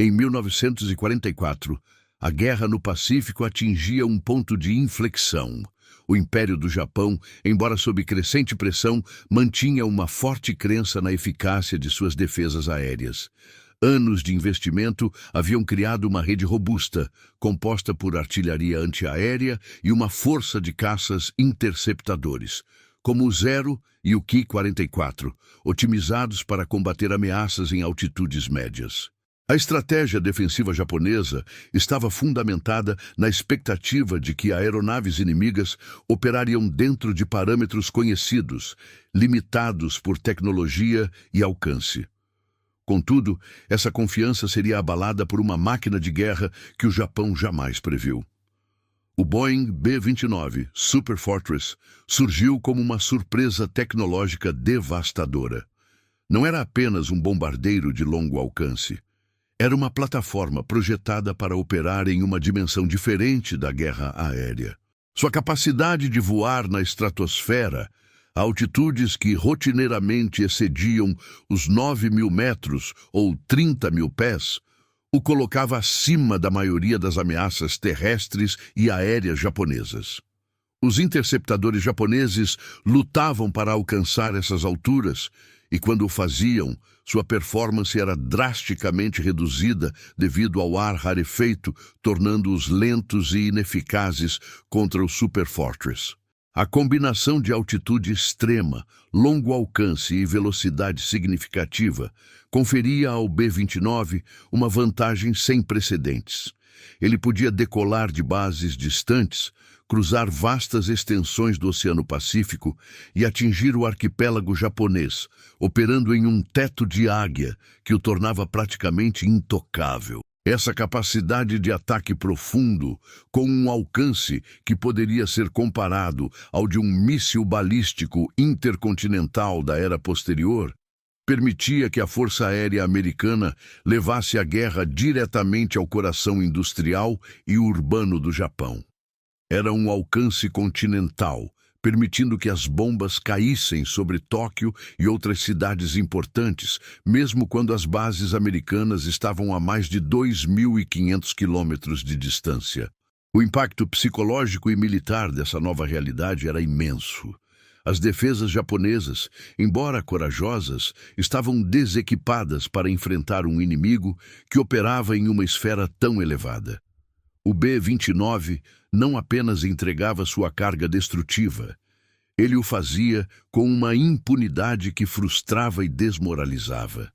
Em 1944, a guerra no Pacífico atingia um ponto de inflexão. O Império do Japão, embora sob crescente pressão, mantinha uma forte crença na eficácia de suas defesas aéreas. Anos de investimento haviam criado uma rede robusta, composta por artilharia antiaérea e uma força de caças interceptadores, como o Zero e o Ki-44, otimizados para combater ameaças em altitudes médias. A estratégia defensiva japonesa estava fundamentada na expectativa de que aeronaves inimigas operariam dentro de parâmetros conhecidos, limitados por tecnologia e alcance. Contudo, essa confiança seria abalada por uma máquina de guerra que o Japão jamais previu. O Boeing B-29 Super Fortress surgiu como uma surpresa tecnológica devastadora. Não era apenas um bombardeiro de longo alcance. Era uma plataforma projetada para operar em uma dimensão diferente da guerra aérea. Sua capacidade de voar na estratosfera, a altitudes que rotineiramente excediam os 9.000 metros ou 30.000 pés, o colocava acima da maioria das ameaças terrestres e aéreas japonesas. Os interceptadores japoneses lutavam para alcançar essas alturas, e quando o faziam, sua performance era drasticamente reduzida devido ao ar rarefeito, tornando-os lentos e ineficazes contra o Super Fortress. A combinação de altitude extrema, longo alcance e velocidade significativa conferia ao B-29 uma vantagem sem precedentes. Ele podia decolar de bases distantes, cruzar vastas extensões do Oceano Pacífico e atingir o arquipélago japonês, operando em um teto de águia que o tornava praticamente intocável. Essa capacidade de ataque profundo, com um alcance que poderia ser comparado ao de um míssil balístico intercontinental da era posterior, permitia que a Força Aérea Americana levasse a guerra diretamente ao coração industrial e urbano do Japão. Era um alcance continental, permitindo que as bombas caíssem sobre Tóquio e outras cidades importantes, mesmo quando as bases americanas estavam a mais de 2.500 quilômetros de distância. O impacto psicológico e militar dessa nova realidade era imenso. As defesas japonesas, embora corajosas, estavam desequipadas para enfrentar um inimigo que operava em uma esfera tão elevada. O B-29 não apenas entregava sua carga destrutiva, ele o fazia com uma impunidade que frustrava e desmoralizava.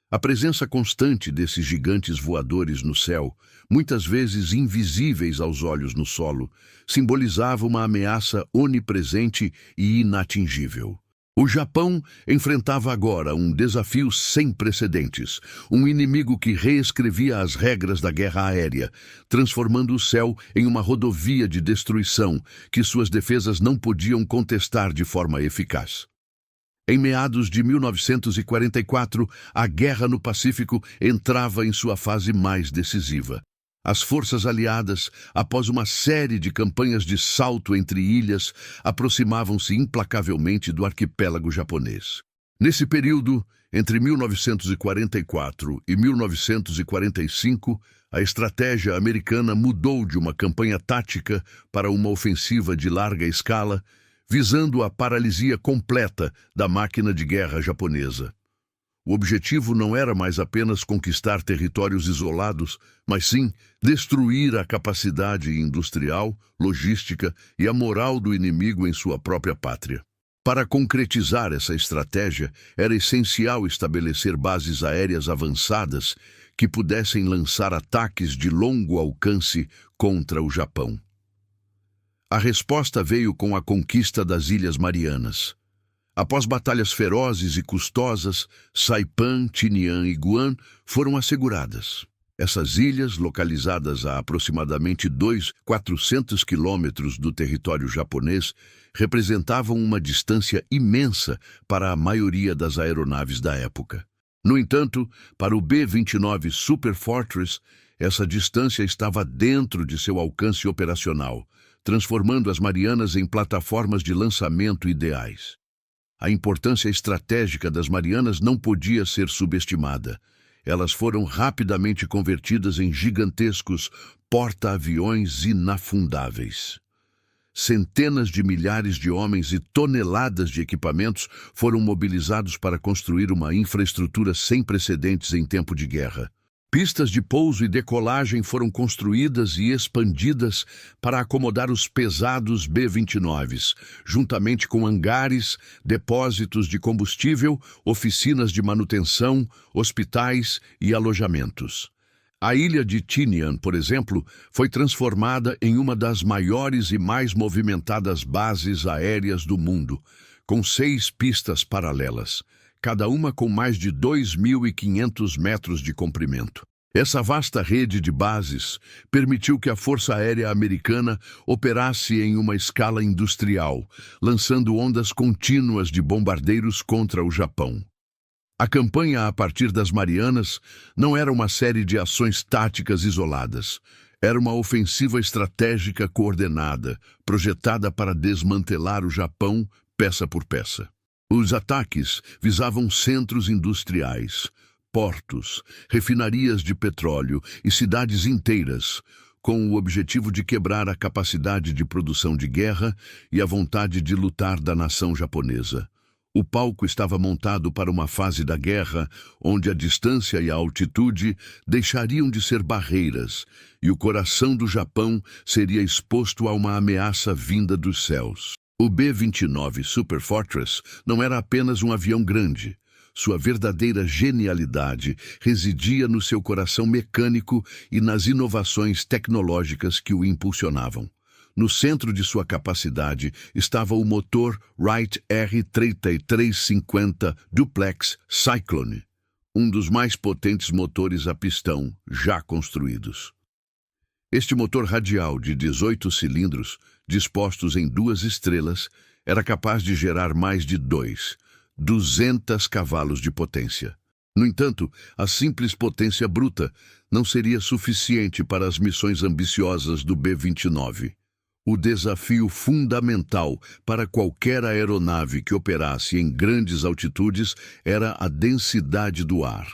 A presença constante desses gigantes voadores no céu, muitas vezes invisíveis aos olhos no solo, simbolizava uma ameaça onipresente e inatingível. O Japão enfrentava agora um desafio sem precedentes, um inimigo que reescrevia as regras da guerra aérea, transformando o céu em uma rodovia de destruição que suas defesas não podiam contestar de forma eficaz. Em meados de 1944, a guerra no Pacífico entrava em sua fase mais decisiva. As forças aliadas, após uma série de campanhas de salto entre ilhas, aproximavam-se implacavelmente do arquipélago japonês. Nesse período, entre 1944 e 1945, a estratégia americana mudou de uma campanha tática para uma ofensiva de larga escala, visando a paralisia completa da máquina de guerra japonesa. O objetivo não era mais apenas conquistar territórios isolados, mas sim destruir a capacidade industrial, logística e a moral do inimigo em sua própria pátria. Para concretizar essa estratégia, era essencial estabelecer bases aéreas avançadas que pudessem lançar ataques de longo alcance contra o Japão. A resposta veio com a conquista das Ilhas Marianas. Após batalhas ferozes e custosas, Saipan, Tinian e Guam foram asseguradas. Essas ilhas, localizadas a aproximadamente 400 quilômetros do território japonês, representavam uma distância imensa para a maioria das aeronaves da época. No entanto, para o B-29 Super Fortress, essa distância estava dentro de seu alcance operacional, transformando as Marianas em plataformas de lançamento ideais. A importância estratégica das Marianas não podia ser subestimada. elas foram rapidamente convertidas em gigantescos porta-aviões inafundáveis. Centenas de milhares de homens e toneladas de equipamentos foram mobilizados para construir uma infraestrutura sem precedentes em tempo de guerra. Pistas de pouso e decolagem foram construídas e expandidas para acomodar os pesados B-29s, juntamente com hangares, depósitos de combustível, oficinas de manutenção, hospitais e alojamentos. A ilha de Tinian, por exemplo, foi transformada em uma das maiores e mais movimentadas bases aéreas do mundo, com 6 pistas paralelas, cada uma com mais de 2.500 metros de comprimento. Essa vasta rede de bases permitiu que a Força Aérea Americana operasse em uma escala industrial, lançando ondas contínuas de bombardeiros contra o Japão. A campanha a partir das Marianas não era uma série de ações táticas isoladas. Era uma ofensiva estratégica coordenada, projetada para desmantelar o Japão peça por peça. Os ataques visavam centros industriais, portos, refinarias de petróleo e cidades inteiras, com o objetivo de quebrar a capacidade de produção de guerra e a vontade de lutar da nação japonesa. O palco estava montado para uma fase da guerra onde a distância e a altitude deixariam de ser barreiras e o coração do Japão seria exposto a uma ameaça vinda dos céus. O B-29 Super Fortress não era apenas um avião grande. Sua verdadeira genialidade residia no seu coração mecânico e nas inovações tecnológicas que o impulsionavam. No centro de sua capacidade estava o motor Wright R3350 Duplex Cyclone, um dos mais potentes motores a pistão já construídos. Este motor radial de 18 cilindros, dispostos em 2 estrelas, era capaz de gerar mais de 200 cavalos de potência. No entanto, a simples potência bruta não seria suficiente para as missões ambiciosas do B-29. O desafio fundamental para qualquer aeronave que operasse em grandes altitudes era a densidade do ar.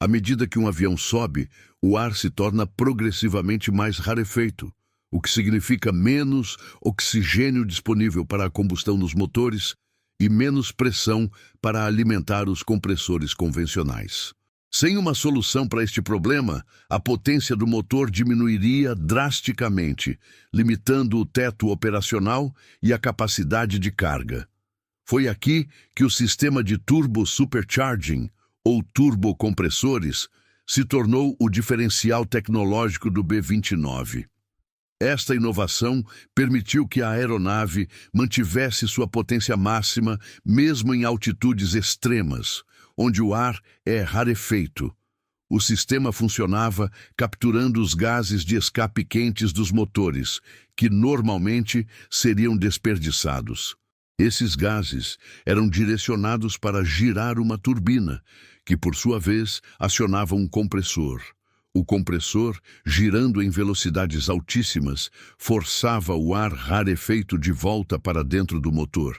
À medida que um avião sobe, o ar se torna progressivamente mais rarefeito, o que significa menos oxigênio disponível para a combustão nos motores e menos pressão para alimentar os compressores convencionais. Sem uma solução para este problema, a potência do motor diminuiria drasticamente, limitando o teto operacional e a capacidade de carga. Foi aqui que o sistema de turbo supercharging, ou turbocompressores, se tornou o diferencial tecnológico do B-29. Esta inovação permitiu que a aeronave mantivesse sua potência máxima mesmo em altitudes extremas, onde o ar é rarefeito. O sistema funcionava capturando os gases de escape quentes dos motores, que normalmente seriam desperdiçados. Esses gases eram direcionados para girar uma turbina, que por sua vez acionava um compressor. O compressor, girando em velocidades altíssimas, forçava o ar rarefeito de volta para dentro do motor,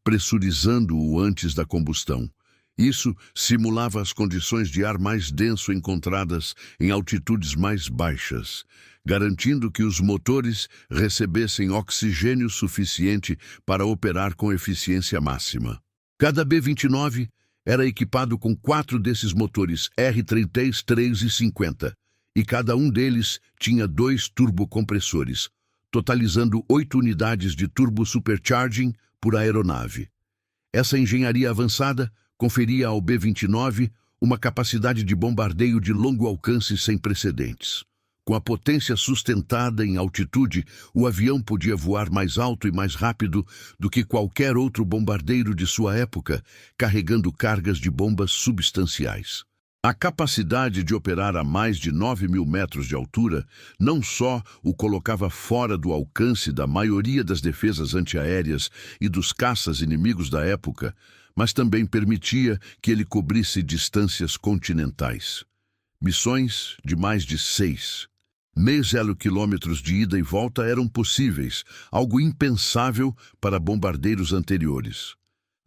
pressurizando-o antes da combustão. Isso simulava as condições de ar mais denso encontradas em altitudes mais baixas, garantindo que os motores recebessem oxigênio suficiente para operar com eficiência máxima. Cada B-29 era equipado com 4 desses motores R3350, e cada um deles tinha 2 turbocompressores, totalizando 8 unidades de turbo supercharging por aeronave. Essa engenharia avançada conferia ao B-29 uma capacidade de bombardeio de longo alcance sem precedentes. Com a potência sustentada em altitude, o avião podia voar mais alto e mais rápido do que qualquer outro bombardeiro de sua época, carregando cargas de bombas substanciais. A capacidade de operar a mais de 9.000 metros de altura não só o colocava fora do alcance da maioria das defesas antiaéreas e dos caças inimigos da época, mas também permitia que ele cobrisse distâncias continentais. Missões de mais de 6.000 quilômetros de ida e volta eram possíveis, algo impensável para bombardeiros anteriores.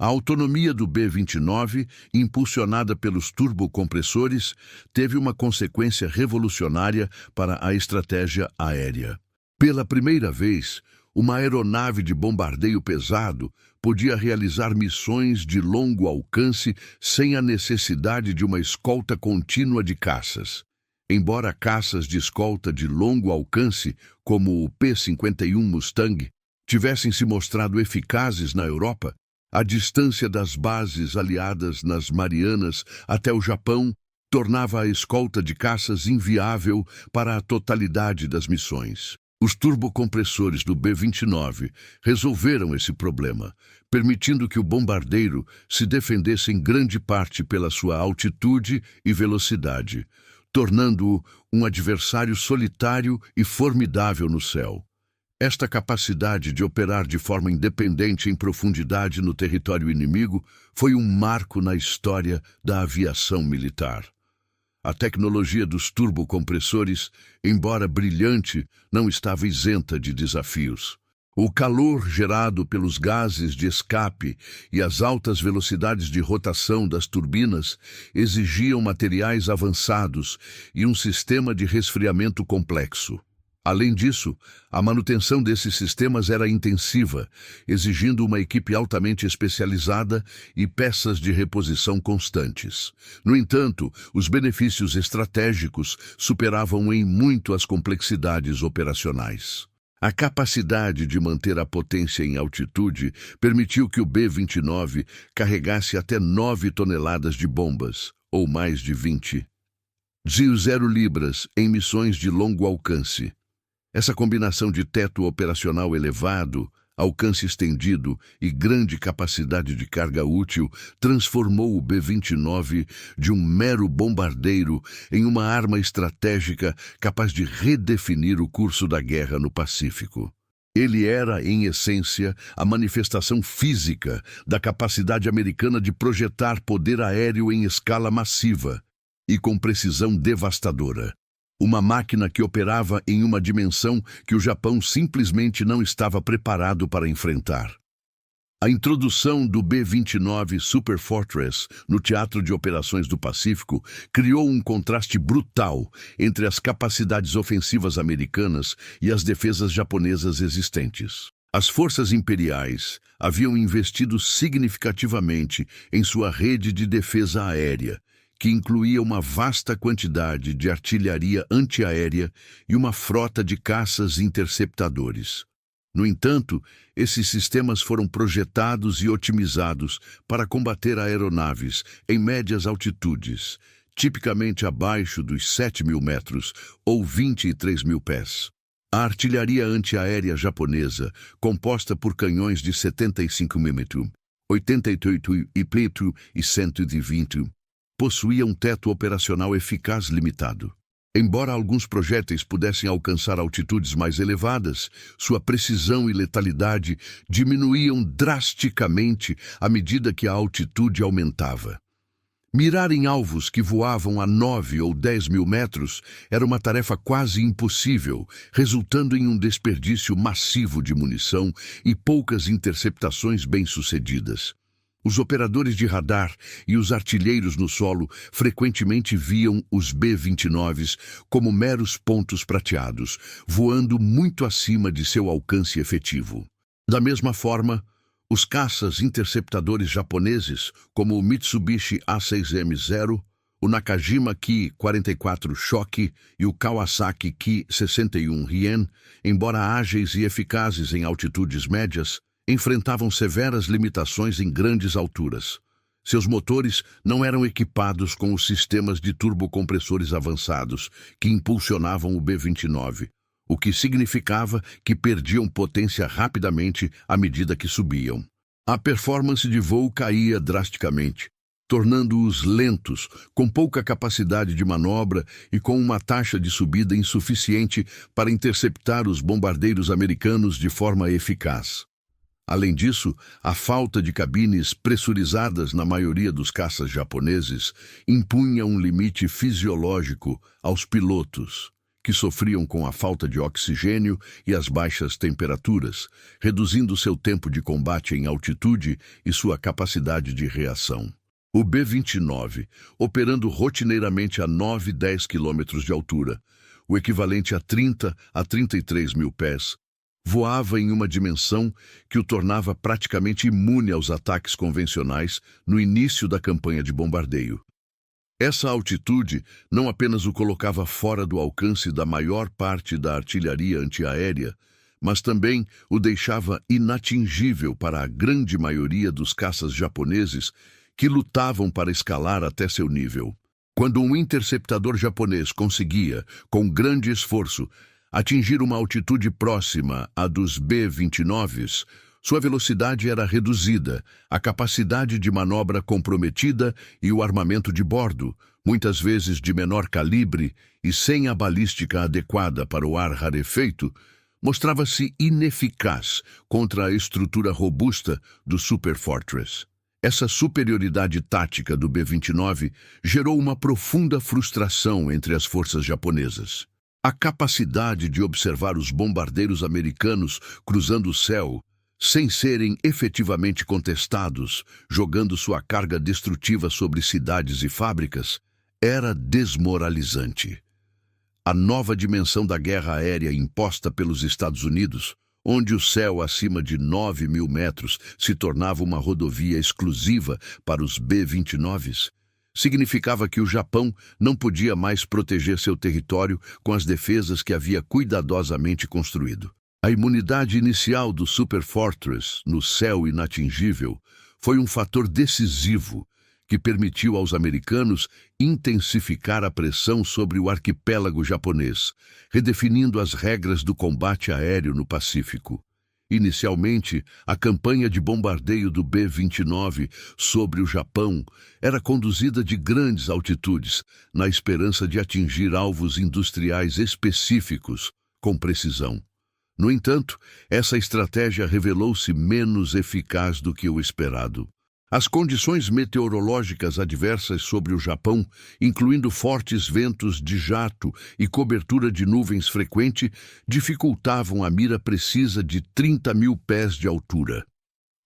A autonomia do B-29, impulsionada pelos turbocompressores, teve uma consequência revolucionária para a estratégia aérea. Pela primeira vez, uma aeronave de bombardeio pesado podia realizar missões de longo alcance sem a necessidade de uma escolta contínua de caças. Embora caças de escolta de longo alcance, como o P-51 Mustang, tivessem se mostrado eficazes na Europa, a distância das bases aliadas nas Marianas até o Japão tornava a escolta de caças inviável para a totalidade das missões. Os turbocompressores do B-29 resolveram esse problema, permitindo que o bombardeiro se defendesse em grande parte pela sua altitude e velocidade, tornando-o um adversário solitário e formidável no céu. Esta capacidade de operar de forma independente em profundidade no território inimigo foi um marco na história da aviação militar. A tecnologia dos turbocompressores, embora brilhante, não estava isenta de desafios. O calor gerado pelos gases de escape e as altas velocidades de rotação das turbinas exigiam materiais avançados e um sistema de resfriamento complexo. Além disso, a manutenção desses sistemas era intensiva, exigindo uma equipe altamente especializada e peças de reposição constantes. No entanto, os benefícios estratégicos superavam em muito as complexidades operacionais. A capacidade de manter a potência em altitude permitiu que o B-29 carregasse até 9 toneladas de bombas, ou mais de 20. 0 libras em missões de longo alcance. Essa combinação de teto operacional elevado, alcance estendido e grande capacidade de carga útil transformou o B-29 de um mero bombardeiro em uma arma estratégica capaz de redefinir o curso da guerra no Pacífico. Ele era, em essência, a manifestação física da capacidade americana de projetar poder aéreo em escala massiva e com precisão devastadora. Uma máquina que operava em uma dimensão que o Japão simplesmente não estava preparado para enfrentar. A introdução do B-29 Super Fortress no Teatro de Operações do Pacífico criou um contraste brutal entre as capacidades ofensivas americanas e as defesas japonesas existentes. As forças imperiais haviam investido significativamente em sua rede de defesa aérea, que incluía uma vasta quantidade de artilharia antiaérea e uma frota de caças interceptadores. No entanto, esses sistemas foram projetados e otimizados para combater aeronaves em médias altitudes, tipicamente abaixo dos 7.000 metros ou 23.000 pés. A artilharia antiaérea japonesa, composta por canhões de 75 mm, 88 mm e 120 possuía um teto operacional eficaz limitado. Embora alguns projéteis pudessem alcançar altitudes mais elevadas, sua precisão e letalidade diminuíam drasticamente à medida que a altitude aumentava. Mirar em alvos que voavam a 9 ou 10.000 metros era uma tarefa quase impossível, resultando em um desperdício massivo de munição e poucas interceptações bem-sucedidas. Os operadores de radar e os artilheiros no solo frequentemente viam os B-29s como meros pontos prateados, voando muito acima de seu alcance efetivo. Da mesma forma, os caças interceptadores japoneses, como o Mitsubishi A6M0, o Nakajima Ki-44 Shock e o Kawasaki Ki-61 Hien, embora ágeis e eficazes em altitudes médias, enfrentavam severas limitações em grandes alturas. Seus motores não eram equipados com os sistemas de turbocompressores avançados que impulsionavam o B-29, o que significava que perdiam potência rapidamente à medida que subiam. A performance de voo caía drasticamente, tornando-os lentos, com pouca capacidade de manobra e com uma taxa de subida insuficiente para interceptar os bombardeiros americanos de forma eficaz. Além disso, a falta de cabines pressurizadas na maioria dos caças japoneses impunha um limite fisiológico aos pilotos, que sofriam com a falta de oxigênio e as baixas temperaturas, reduzindo seu tempo de combate em altitude e sua capacidade de reação. O B-29, operando rotineiramente a 9 e 10 quilômetros de altura, o equivalente a 30 a 33 mil pés, voava em uma dimensão que o tornava praticamente imune aos ataques convencionais no início da campanha de bombardeio. Essa altitude não apenas o colocava fora do alcance da maior parte da artilharia antiaérea, mas também o deixava inatingível para a grande maioria dos caças japoneses que lutavam para escalar até seu nível. Quando um interceptador japonês conseguia, com grande esforço, atingir uma altitude próxima à dos B-29s, sua velocidade era reduzida, a capacidade de manobra comprometida e o armamento de bordo, muitas vezes de menor calibre e sem a balística adequada para o ar rarefeito, mostrava-se ineficaz contra a estrutura robusta do Super Fortress. Essa superioridade tática do B-29 gerou uma profunda frustração entre as forças japonesas. A capacidade de observar os bombardeiros americanos cruzando o céu, sem serem efetivamente contestados, jogando sua carga destrutiva sobre cidades e fábricas, era desmoralizante. A nova dimensão da guerra aérea imposta pelos Estados Unidos, onde o céu acima de 9 mil metros se tornava uma rodovia exclusiva para os B-29s, significava que o Japão não podia mais proteger seu território com as defesas que havia cuidadosamente construído. A imunidade inicial do Super Fortress no céu inatingível foi um fator decisivo que permitiu aos americanos intensificar a pressão sobre o arquipélago japonês, redefinindo as regras do combate aéreo no Pacífico. Inicialmente, a campanha de bombardeio do B-29 sobre o Japão era conduzida de grandes altitudes, na esperança de atingir alvos industriais específicos com precisão. No entanto, essa estratégia revelou-se menos eficaz do que o esperado. As condições meteorológicas adversas sobre o Japão, incluindo fortes ventos de jato e cobertura de nuvens frequente, dificultavam a mira precisa de 30 mil pés de altura.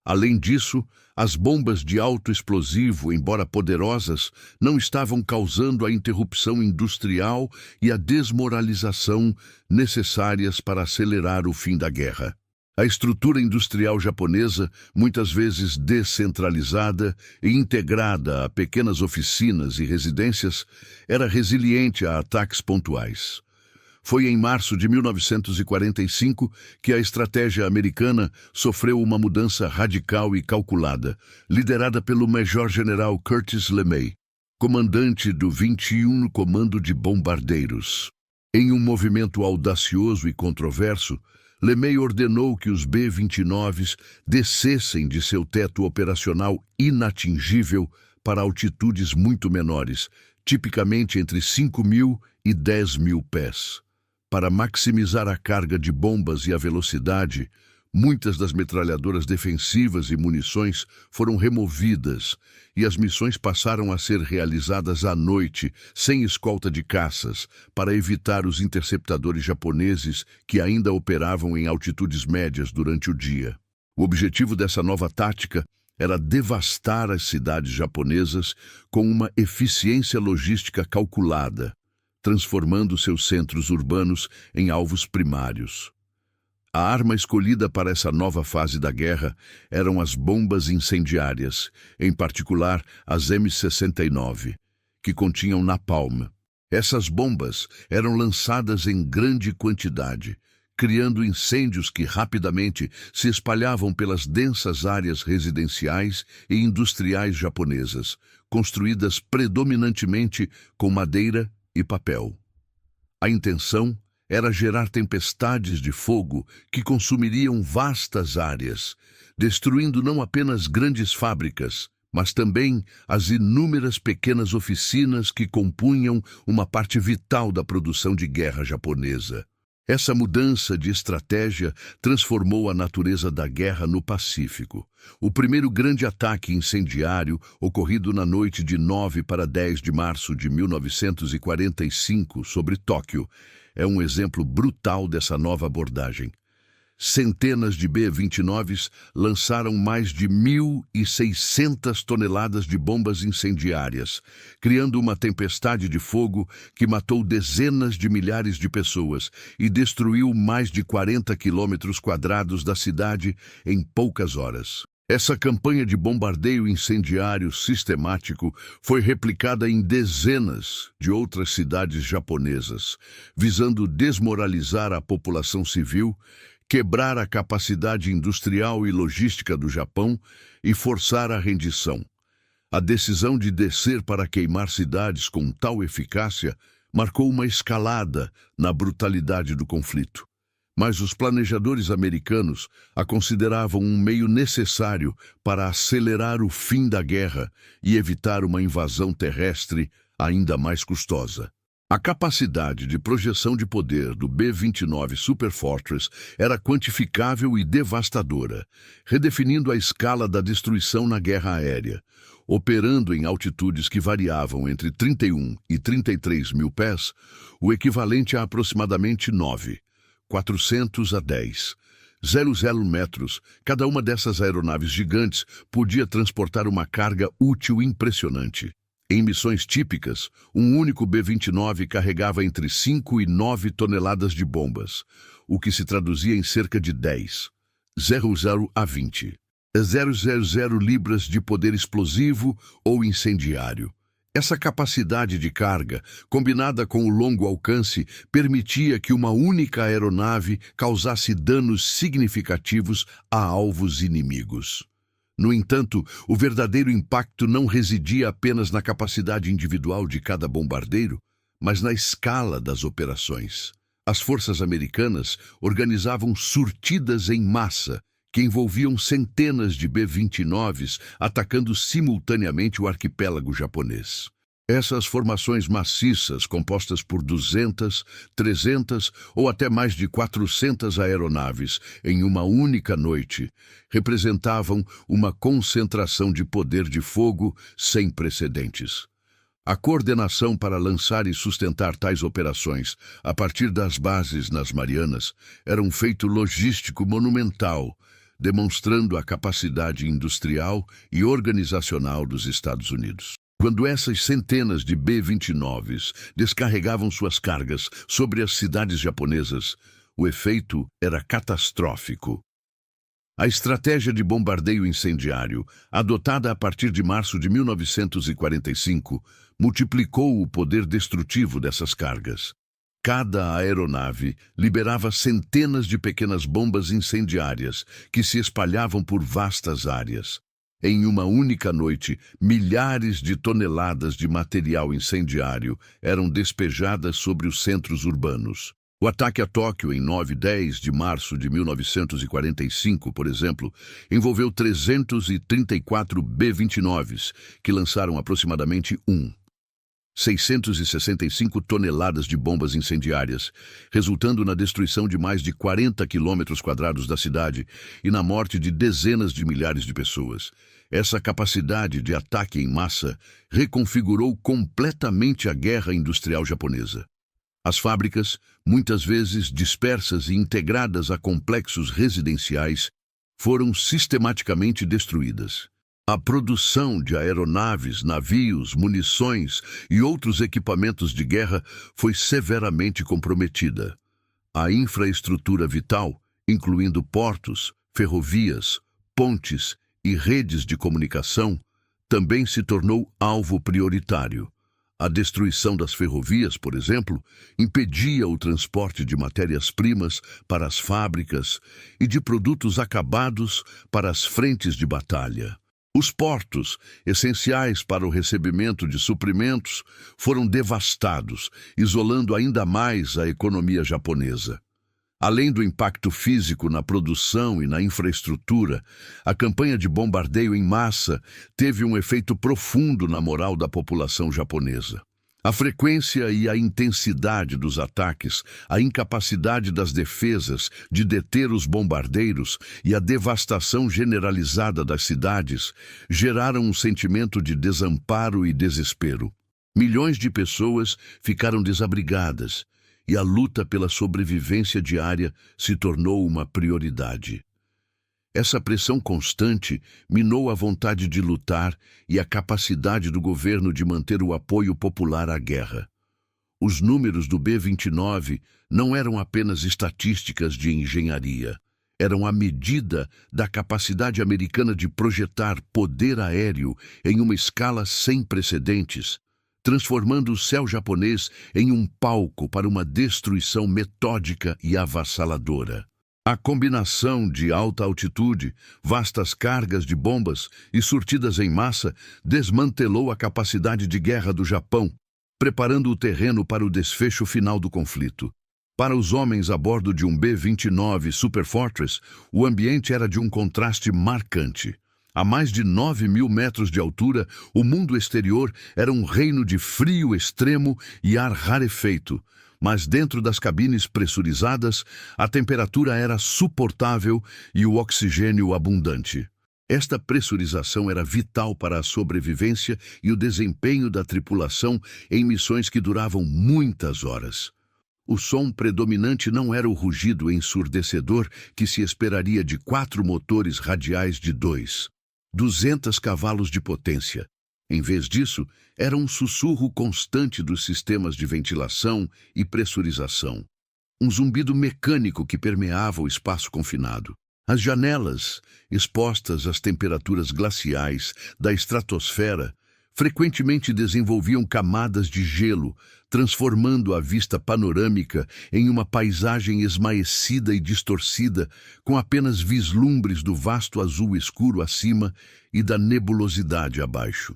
Além disso, as bombas de alto explosivo, embora poderosas, não estavam causando a interrupção industrial e a desmoralização necessárias para acelerar o fim da guerra. A estrutura industrial japonesa, muitas vezes descentralizada e integrada a pequenas oficinas e residências, era resiliente a ataques pontuais. Foi em março de 1945 que a estratégia americana sofreu uma mudança radical e calculada, liderada pelo Major-General Curtis LeMay, comandante do 21º Comando de Bombardeiros. Em um movimento audacioso e controverso, LeMay ordenou que os B-29s descessem de seu teto operacional inatingível para altitudes muito menores, tipicamente entre 5 mil e 10 mil pés. Para maximizar a carga de bombas e a velocidade, muitas das metralhadoras defensivas e munições foram removidas e as missões passaram a ser realizadas à noite, sem escolta de caças, para evitar os interceptadores japoneses que ainda operavam em altitudes médias durante o dia. O objetivo dessa nova tática era devastar as cidades japonesas com uma eficiência logística calculada, transformando seus centros urbanos em alvos primários. A arma escolhida para essa nova fase da guerra eram as bombas incendiárias, em particular as M69, que continham napalm. Essas bombas eram lançadas em grande quantidade, criando incêndios que rapidamente se espalhavam pelas densas áreas residenciais e industriais japonesas, construídas predominantemente com madeira e papel. A intenção era gerar tempestades de fogo que consumiriam vastas áreas, destruindo não apenas grandes fábricas, mas também as inúmeras pequenas oficinas que compunham uma parte vital da produção de guerra japonesa. Essa mudança de estratégia transformou a natureza da guerra no Pacífico. O primeiro grande ataque incendiário, ocorrido na noite de 9 para 10 de março de 1945 sobre Tóquio, é um exemplo brutal dessa nova abordagem. Centenas de B-29s lançaram mais de 1.600 toneladas de bombas incendiárias, criando uma tempestade de fogo que matou dezenas de milhares de pessoas e destruiu mais de 40 quilômetros quadrados da cidade em poucas horas. Essa campanha de bombardeio incendiário sistemático foi replicada em dezenas de outras cidades japonesas, visando desmoralizar a população civil, quebrar a capacidade industrial e logística do Japão e forçar a rendição. A decisão de descer para queimar cidades com tal eficácia marcou uma escalada na brutalidade do conflito. Mas os planejadores americanos a consideravam um meio necessário para acelerar o fim da guerra e evitar uma invasão terrestre ainda mais custosa. A capacidade de projeção de poder do B-29 Superfortress era quantificável e devastadora, redefinindo a escala da destruição na guerra aérea. Operando em altitudes que variavam entre 31 e 33 mil pés, o equivalente a aproximadamente 400 a 10,00 metros, cada uma dessas aeronaves gigantes podia transportar uma carga útil impressionante. Em missões típicas, um único B-29 carregava entre 5 e 9 toneladas de bombas, o que se traduzia em cerca de 10,00 a 20,000 libras de poder explosivo ou incendiário. Essa capacidade de carga, combinada com o longo alcance, permitia que uma única aeronave causasse danos significativos a alvos inimigos. No entanto, o verdadeiro impacto não residia apenas na capacidade individual de cada bombardeiro, mas na escala das operações. As forças americanas organizavam surtidas em massa, que envolviam centenas de B-29s atacando simultaneamente o arquipélago japonês. Essas formações maciças, compostas por 200, 300 ou até mais de 400 aeronaves em uma única noite, representavam uma concentração de poder de fogo sem precedentes. A coordenação para lançar e sustentar tais operações a partir das bases nas Marianas era um feito logístico monumental, demonstrando a capacidade industrial e organizacional dos Estados Unidos. Quando essas centenas de B-29s descarregavam suas cargas sobre as cidades japonesas, o efeito era catastrófico. A estratégia de bombardeio incendiário, adotada a partir de março de 1945, multiplicou o poder destrutivo dessas cargas. Cada aeronave liberava centenas de pequenas bombas incendiárias que se espalhavam por vastas áreas. Em uma única noite, milhares de toneladas de material incendiário eram despejadas sobre os centros urbanos. O ataque a Tóquio em 9 e 10 de março de 1945, por exemplo, envolveu 334 B-29s, que lançaram aproximadamente 665 toneladas de bombas incendiárias, resultando na destruição de mais de 40 quilômetros quadrados da cidade e na morte de dezenas de milhares de pessoas. Essa capacidade de ataque em massa reconfigurou completamente a guerra industrial japonesa. As fábricas, muitas vezes dispersas e integradas a complexos residenciais, foram sistematicamente destruídas. A produção de aeronaves, navios, munições e outros equipamentos de guerra foi severamente comprometida. A infraestrutura vital, incluindo portos, ferrovias, pontes e redes de comunicação, também se tornou alvo prioritário. A destruição das ferrovias, por exemplo, impedia o transporte de matérias-primas para as fábricas e de produtos acabados para as frentes de batalha. Os portos, essenciais para o recebimento de suprimentos, foram devastados, isolando ainda mais a economia japonesa. Além do impacto físico na produção e na infraestrutura, a campanha de bombardeio em massa teve um efeito profundo na moral da população japonesa. A frequência e a intensidade dos ataques, a incapacidade das defesas de deter os bombardeiros e a devastação generalizada das cidades geraram um sentimento de desamparo e desespero. Milhões de pessoas ficaram desabrigadas e a luta pela sobrevivência diária se tornou uma prioridade. Essa pressão constante minou a vontade de lutar e a capacidade do governo de manter o apoio popular à guerra. Os números do B-29 não eram apenas estatísticas de engenharia. Eram a medida da capacidade americana de projetar poder aéreo em uma escala sem precedentes, transformando o céu japonês em um palco para uma destruição metódica e avassaladora. A combinação de alta altitude, vastas cargas de bombas e surtidas em massa desmantelou a capacidade de guerra do Japão, preparando o terreno para o desfecho final do conflito. Para os homens a bordo de um B-29 Super Fortress, o ambiente era de um contraste marcante. A mais de 9.000 metros de altura, o mundo exterior era um reino de frio extremo e ar rarefeito. Mas dentro das cabines pressurizadas, a temperatura era suportável e o oxigênio abundante. Esta pressurização era vital para a sobrevivência e o desempenho da tripulação em missões que duravam muitas horas. O som predominante não era o rugido ensurdecedor que se esperaria de 4 motores radiais de 200 cavalos de potência. Em vez disso, era um sussurro constante dos sistemas de ventilação e pressurização. Um zumbido mecânico que permeava o espaço confinado. As janelas, expostas às temperaturas glaciais da estratosfera, frequentemente desenvolviam camadas de gelo, transformando a vista panorâmica em uma paisagem esmaecida e distorcida, com apenas vislumbres do vasto azul escuro acima e da nebulosidade abaixo.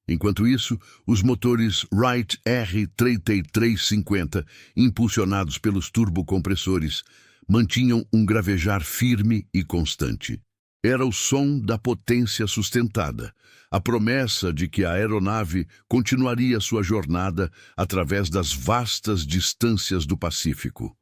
Enquanto isso, os motores Wright R3350, impulsionados pelos turbocompressores, mantinham um gravejar firme e constante. Era o som da potência sustentada, a promessa de que a aeronave continuaria sua jornada através das vastas distâncias do Pacífico.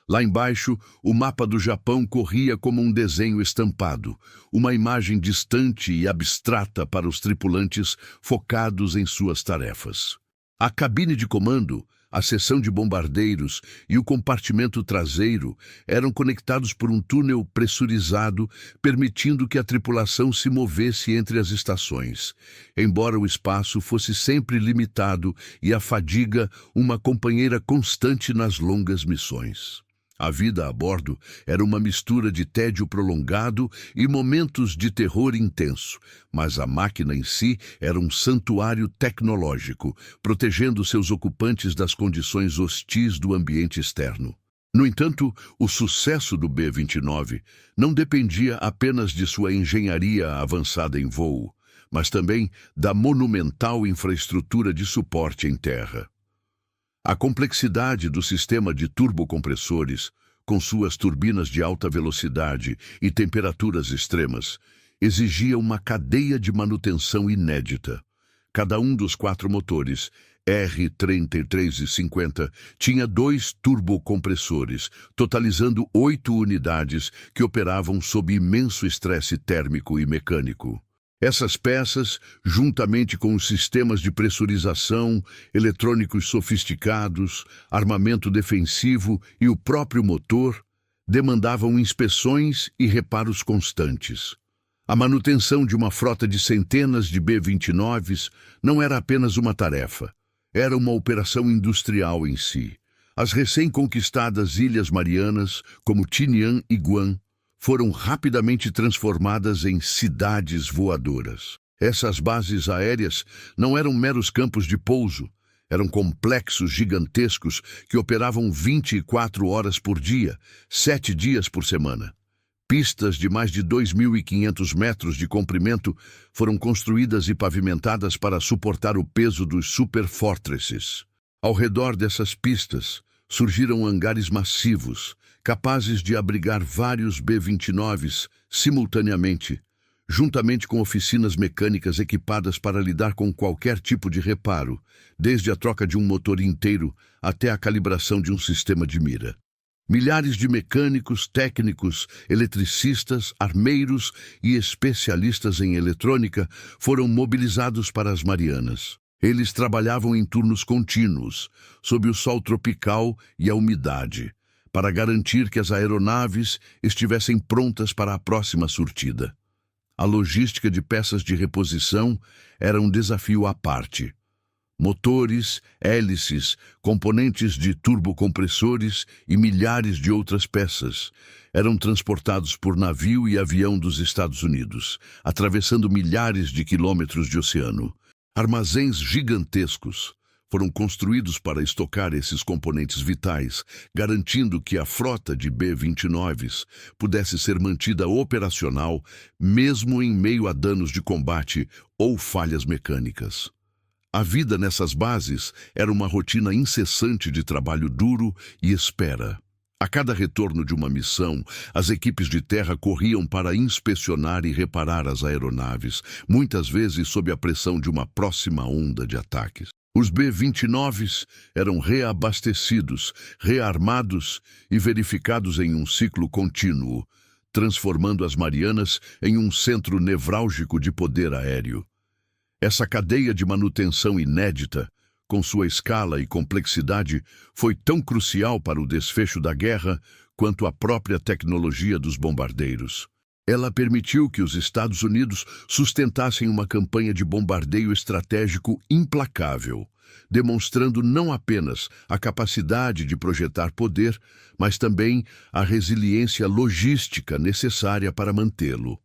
Lá embaixo, o mapa do Japão corria como um desenho estampado, uma imagem distante e abstrata para os tripulantes focados em suas tarefas. A cabine de comando, a seção de bombardeiros e o compartimento traseiro eram conectados por um túnel pressurizado, permitindo que a tripulação se movesse entre as estações, embora o espaço fosse sempre limitado e a fadiga uma companheira constante nas longas missões. A vida a bordo era uma mistura de tédio prolongado e momentos de terror intenso, mas a máquina em si era um santuário tecnológico, protegendo seus ocupantes das condições hostis do ambiente externo. No entanto, o sucesso do B-29 não dependia apenas de sua engenharia avançada em voo, mas também da monumental infraestrutura de suporte em terra. A complexidade do sistema de turbocompressores, com suas turbinas de alta velocidade e temperaturas extremas, exigia uma cadeia de manutenção inédita. Cada um dos 4 motores, R3350, tinha 2 turbocompressores, totalizando 8 unidades que operavam sob imenso estresse térmico e mecânico. Essas peças, juntamente com os sistemas de pressurização, eletrônicos sofisticados, armamento defensivo e o próprio motor, demandavam inspeções e reparos constantes. A manutenção de uma frota de centenas de B-29s não era apenas uma tarefa, era uma operação industrial em si. As recém-conquistadas Ilhas Marianas, como Tinian e Guam, foram rapidamente transformadas em cidades voadoras. Essas bases aéreas não eram meros campos de pouso, eram complexos gigantescos que operavam 24 horas por dia, 7 dias por semana. Pistas de mais de 2.500 metros de comprimento foram construídas e pavimentadas para suportar o peso dos Super Fortresses. Ao redor dessas pistas, surgiram hangares massivos, capazes de abrigar vários B-29s simultaneamente, juntamente com oficinas mecânicas equipadas para lidar com qualquer tipo de reparo, desde a troca de um motor inteiro até a calibração de um sistema de mira. Milhares de mecânicos, técnicos, eletricistas, armeiros e especialistas em eletrônica foram mobilizados para as Marianas. Eles trabalhavam em turnos contínuos, sob o sol tropical e a umidade, para garantir que as aeronaves estivessem prontas para a próxima surtida. A logística de peças de reposição era um desafio à parte. Motores, hélices, componentes de turbocompressores e milhares de outras peças eram transportados por navio e avião dos Estados Unidos, atravessando milhares de quilômetros de oceano. Armazéns gigantescos foram construídos para estocar esses componentes vitais, garantindo que a frota de B-29s pudesse ser mantida operacional mesmo em meio a danos de combate ou falhas mecânicas. A vida nessas bases era uma rotina incessante de trabalho duro e espera. A cada retorno de uma missão, as equipes de terra corriam para inspecionar e reparar as aeronaves, muitas vezes sob a pressão de uma próxima onda de ataques. Os B-29s eram reabastecidos, rearmados e verificados em um ciclo contínuo, transformando as Marianas em um centro nevrálgico de poder aéreo. Essa cadeia de manutenção inédita, com sua escala e complexidade, foi tão crucial para o desfecho da guerra quanto a própria tecnologia dos bombardeiros. Ela permitiu que os Estados Unidos sustentassem uma campanha de bombardeio estratégico implacável, demonstrando não apenas a capacidade de projetar poder, mas também a resiliência logística necessária para mantê-lo.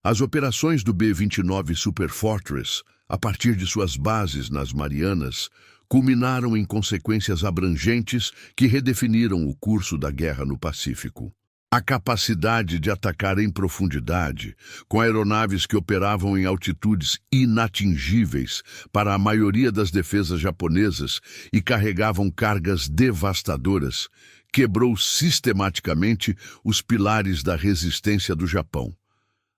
As operações do B-29 Superfortress, a partir de suas bases nas Marianas, culminaram em consequências abrangentes que redefiniram o curso da guerra no Pacífico. A capacidade de atacar em profundidade, com aeronaves que operavam em altitudes inatingíveis para a maioria das defesas japonesas e carregavam cargas devastadoras, quebrou sistematicamente os pilares da resistência do Japão.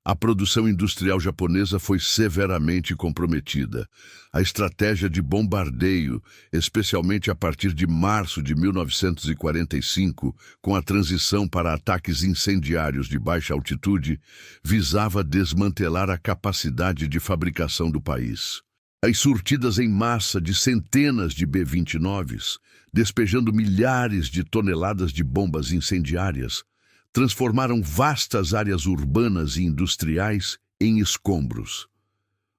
A produção industrial japonesa foi severamente comprometida. A estratégia de bombardeio, especialmente a partir de março de 1945, com a transição para ataques incendiários de baixa altitude, visava desmantelar a capacidade de fabricação do país. As surtidas em massa de centenas de B-29s, despejando milhares de toneladas de bombas incendiárias, transformaram vastas áreas urbanas e industriais em escombros.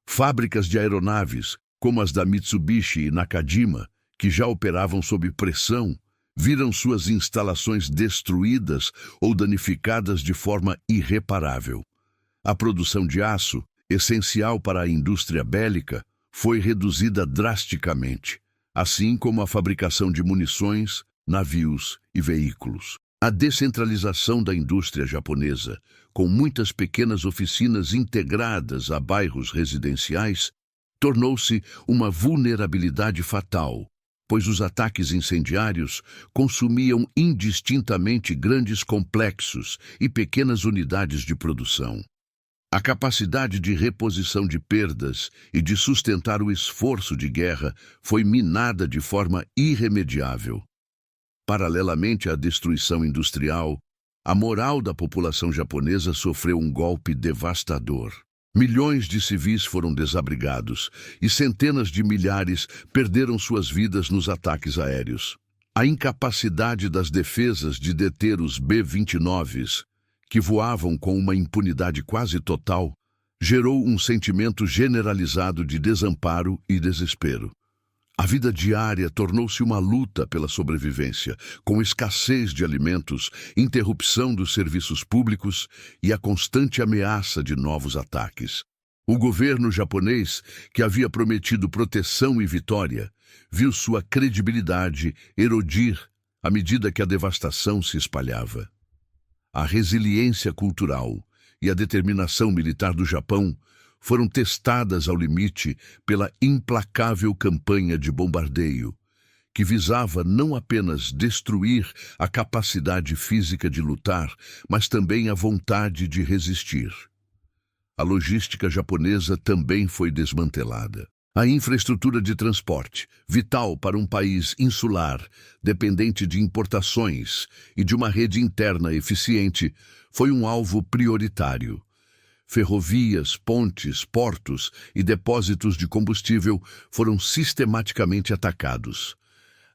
Fábricas de aeronaves, como as da Mitsubishi e Nakajima, que já operavam sob pressão, viram suas instalações destruídas ou danificadas de forma irreparável. A produção de aço, essencial para a indústria bélica, foi reduzida drasticamente, assim como a fabricação de munições, navios e veículos. A descentralização da indústria japonesa, com muitas pequenas oficinas integradas a bairros residenciais, tornou-se uma vulnerabilidade fatal, pois os ataques incendiários consumiam indistintamente grandes complexos e pequenas unidades de produção. A capacidade de reposição de perdas e de sustentar o esforço de guerra foi minada de forma irremediável. Paralelamente à destruição industrial, a moral da população japonesa sofreu um golpe devastador. Milhões de civis foram desabrigados e centenas de milhares perderam suas vidas nos ataques aéreos. A incapacidade das defesas de deter os B-29s, que voavam com uma impunidade quase total, gerou um sentimento generalizado de desamparo e desespero. A vida diária tornou-se uma luta pela sobrevivência, com escassez de alimentos, interrupção dos serviços públicos e a constante ameaça de novos ataques. O governo japonês, que havia prometido proteção e vitória, viu sua credibilidade erodir à medida que a devastação se espalhava. A resiliência cultural e a determinação militar do Japão foram testadas ao limite pela implacável campanha de bombardeio, que visava não apenas destruir a capacidade física de lutar, mas também a vontade de resistir. a logística japonesa também foi desmantelada. A infraestrutura de transporte, vital para um país insular, dependente de importações e de uma rede interna eficiente, foi um alvo prioritário. Ferrovias, pontes, portos e depósitos de combustível foram sistematicamente atacados.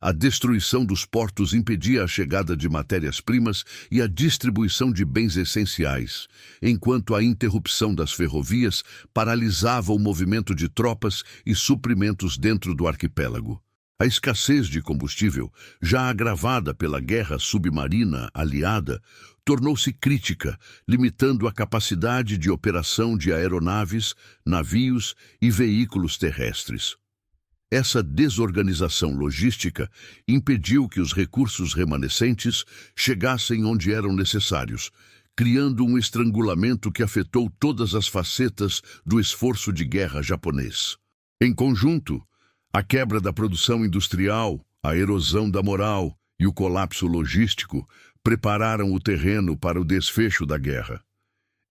A destruição dos portos impedia a chegada de matérias-primas e a distribuição de bens essenciais, enquanto a interrupção das ferrovias paralisava o movimento de tropas e suprimentos dentro do arquipélago. A escassez de combustível, já agravada pela guerra submarina aliada, tornou-se crítica, limitando a capacidade de operação de aeronaves, navios e veículos terrestres. Essa desorganização logística impediu que os recursos remanescentes chegassem onde eram necessários, criando um estrangulamento que afetou todas as facetas do esforço de guerra japonês. Em conjunto, a quebra da produção industrial, a erosão da moral e o colapso logístico prepararam o terreno para o desfecho da guerra.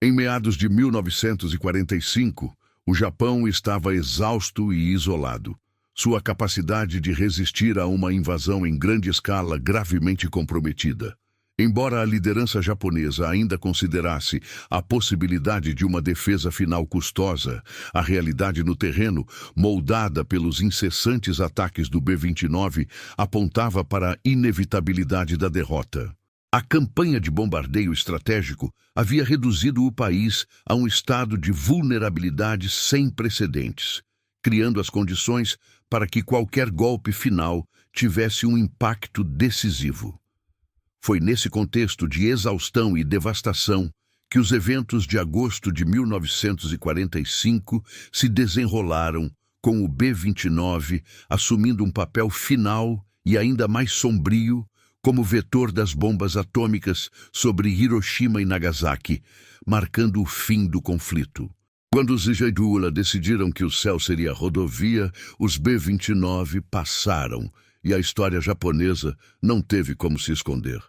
Em meados de 1945, o Japão estava exausto e isolado. Sua capacidade de resistir a uma invasão em grande escala gravemente comprometida. Embora a liderança japonesa ainda considerasse a possibilidade de uma defesa final custosa, a realidade no terreno, moldada pelos incessantes ataques do B-29, apontava para a inevitabilidade da derrota. A campanha de bombardeio estratégico havia reduzido o país a um estado de vulnerabilidade sem precedentes, criando as condições para que qualquer golpe final tivesse um impacto decisivo. Foi nesse contexto de exaustão e devastação que os eventos de agosto de 1945 se desenrolaram, com o B-29 assumindo um papel final e ainda mais sombrio como vetor das bombas atômicas sobre Hiroshima e Nagasaki, marcando o fim do conflito. Quando os Ijeidula decidiram que o céu seria rodovia, os B-29 passaram e a história japonesa não teve como se esconder.